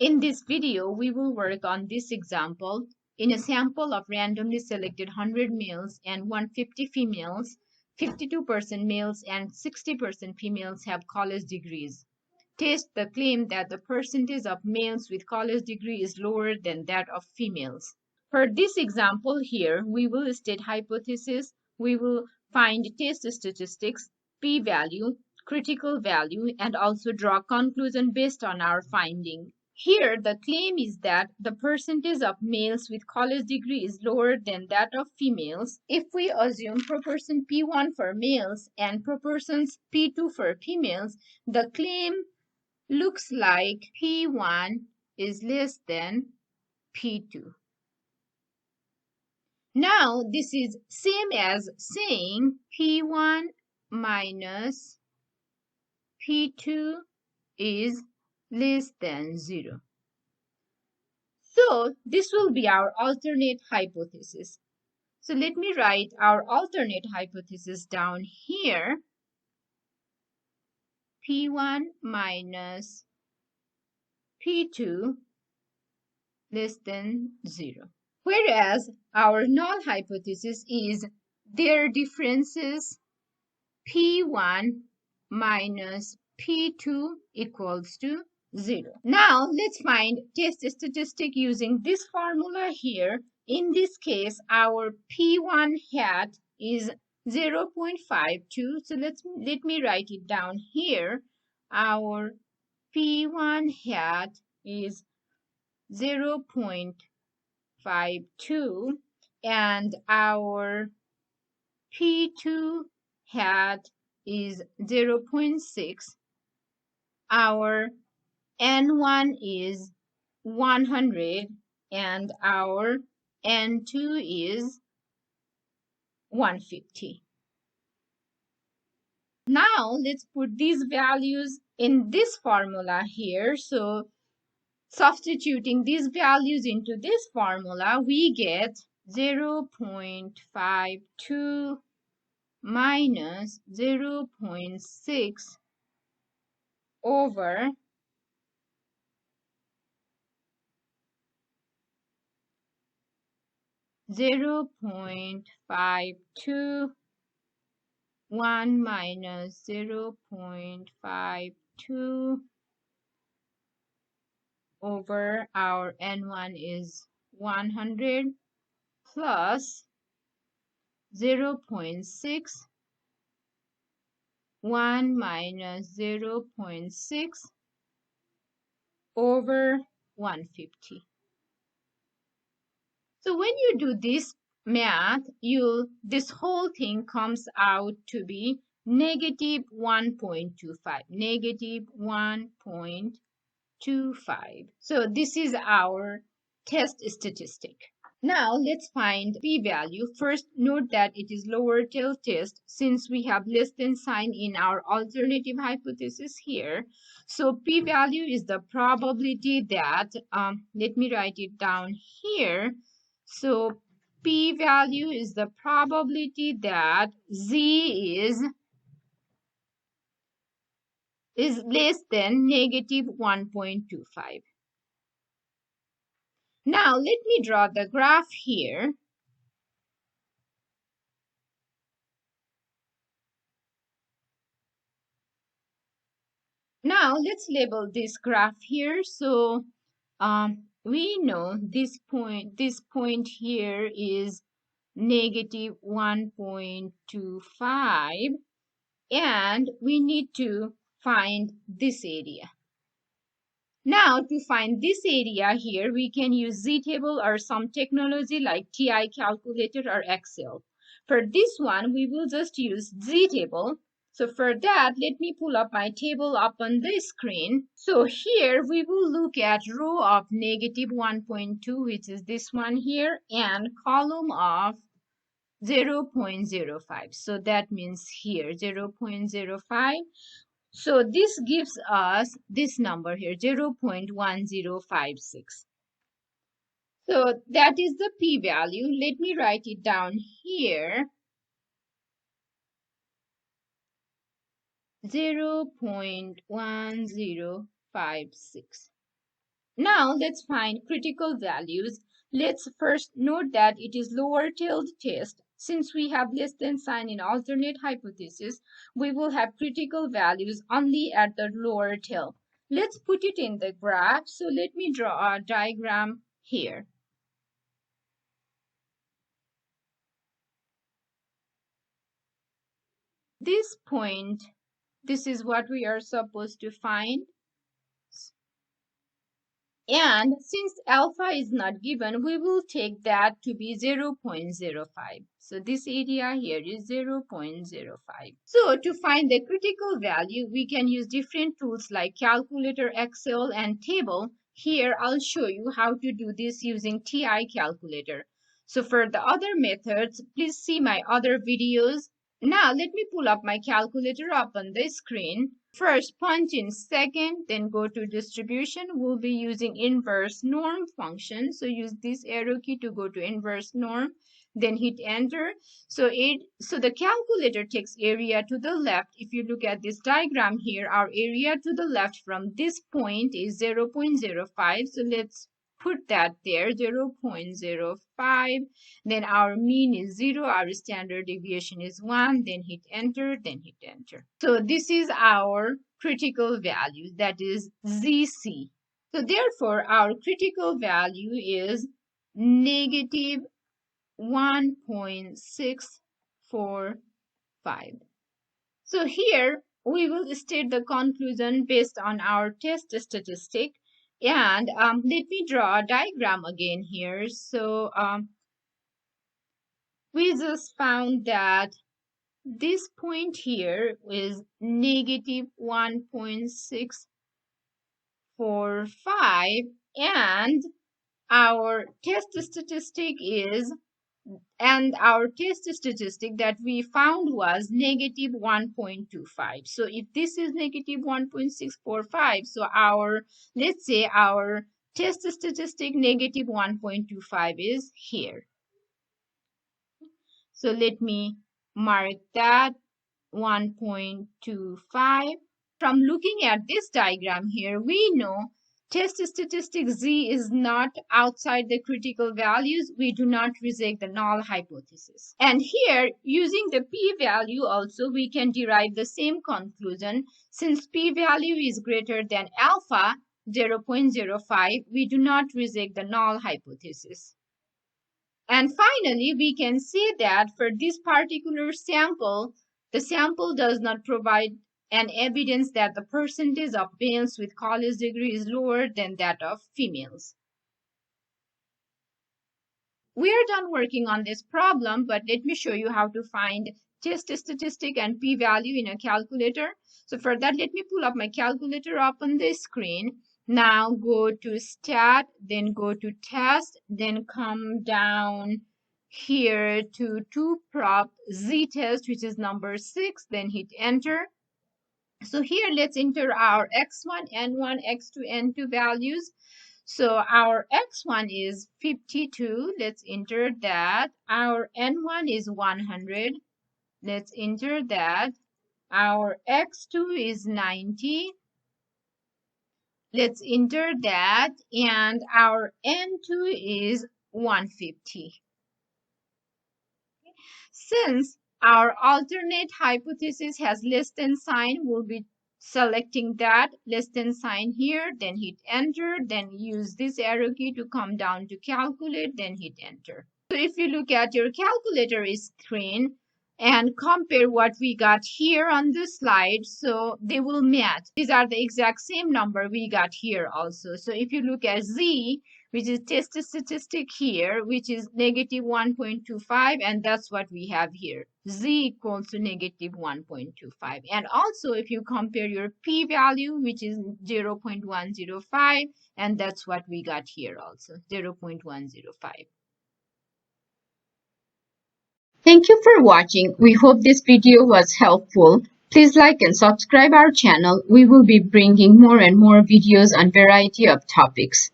In this video, we will work on this example. In a sample of randomly selected 100 males and 150 females, 52% males and 60% females have college degrees. Test the claim that the percentage of males with college degree is lower than that of females. For this example here, we will state hypothesis, we will find test statistics, p-value, critical value, and also draw conclusion based on our finding. Here, the claim is that the percentage of males with college degree is lower than that of females. If we assume proportion P1 for males and proportions P2 for females, the claim looks like P1 is less than P2. Now, this is same as saying P1 minus P2 is less than 0. So, this will be our alternate hypothesis. So, let me write our alternate hypothesis down here. P1 minus P2 less than 0. Whereas our null hypothesis is their differences P1 minus P2 equals to 0. Now, let's find test statistic using this formula here. In this case, our P1 hat is 0.52. So let me write it down here. Our P1 hat is 0.52 and our P2 hat is 0.6. Our N1 is 100 and our N2 is 150. Now let's put these values in this formula here. So substituting these values into this formula, we get 0.52 minus 0.6 over 0.52, 1 minus 0.52 over our N1 is 100 plus 0.6, 1 minus 0.6 over 150. So when you do this math, this whole thing comes out to be negative 1.25, negative 1.25. So this is our test statistic. Now let's find p-value. First, note that it is lower tail test since we have less than sign in our alternative hypothesis here. So p-value is the probability that, let me write it down here. So p-value is the probability that z is less than negative 1.25. Now let me draw the graph here. Now let's label this graph here. So we know this point here is negative 1.25 and we need to find this area. Now to find this area here, we can use Z-table or some technology like TI calculator or Excel. For this one, we will just use Z-table. So for that, let me pull up my table up on the screen. So here we will look at row of negative 1.2, which is this one here, and column of 0.05. So that means here 0.05. So this gives us this number here, 0.1056. So that is the p-value. Let me write it down here. 0.1056. Now let's find critical values. Let's first note that it is lower tailed test. Since we have less than sign in alternate hypothesis, we will have critical values only at the lower tail. Let's put it in the graph. So let me draw a diagram here. This point, this is what we are supposed to find. And since alpha is not given, we will take that to be 0.05. So this area here is 0.05. So to find the critical value, we can use different tools like calculator, Excel, and table. Here, I'll show you how to do this using TI calculator. So for the other methods, please see my other videos. Now let me pull up my calculator up on the screen. First, punch in second, then go to distribution. We'll be using inverse norm function. So use this arrow key to go to inverse norm, then hit enter. So the calculator takes area to the left. If you look at this diagram here, our area to the left from this point is 0.05. So let's put that there, 0.05. Then our mean is 0, our standard deviation is 1, then hit enter, then hit enter. So this is our critical value, that is ZC. So therefore, our critical value is negative 1.645. So here, we will state the conclusion based on our test statistic. And let me draw a diagram again here. So we just found that this point here is negative 1.645, and our test statistic that we found was negative 1.25. So if this is negative 1.645, so let's say our test statistic negative 1.25 is here. So let me mark that 1.25. From looking at this diagram here, we know test statistic Z is not outside the critical values. We do not reject the null hypothesis. And here, using the p-value also, we can derive the same conclusion. Since p-value is greater than alpha, 0.05, we do not reject the null hypothesis. And finally, we can say that for this particular sample, the sample does not provide an evidence that the percentage of males with college degree is lower than that of females. We are done working on this problem, but let me show you how to find test statistic and p-value in a calculator. So for that, let me pull up my calculator up on the screen. Now go to stat, then go to test, then come down here to 2prop z-test, which is number 6, then hit enter. So here let's enter our x1, n1, x2, n2 values. So our x1 is 52. Let's enter that. Our n1 is 100. Let's enter that. Our x2 is 90. Let's enter that. And our n2 is 150. Since our alternate hypothesis has less than sign, we'll be selecting that less than sign here, then hit enter, then use this arrow key to come down to calculate, then hit enter. So if you look at your calculator screen and compare what we got here on the slide, so they will match. These are the exact same number we got here also. So if you look at Z, which is test statistic here, which is negative 1.25, and that's what we have here. Z equals to negative 1.25. And also, if you compare your p-value, which is 0.105, and that's what we got here also, 0.105. Thank you for watching. We hope this video was helpful. Please like and subscribe our channel. We will be bringing more and more videos on variety of topics.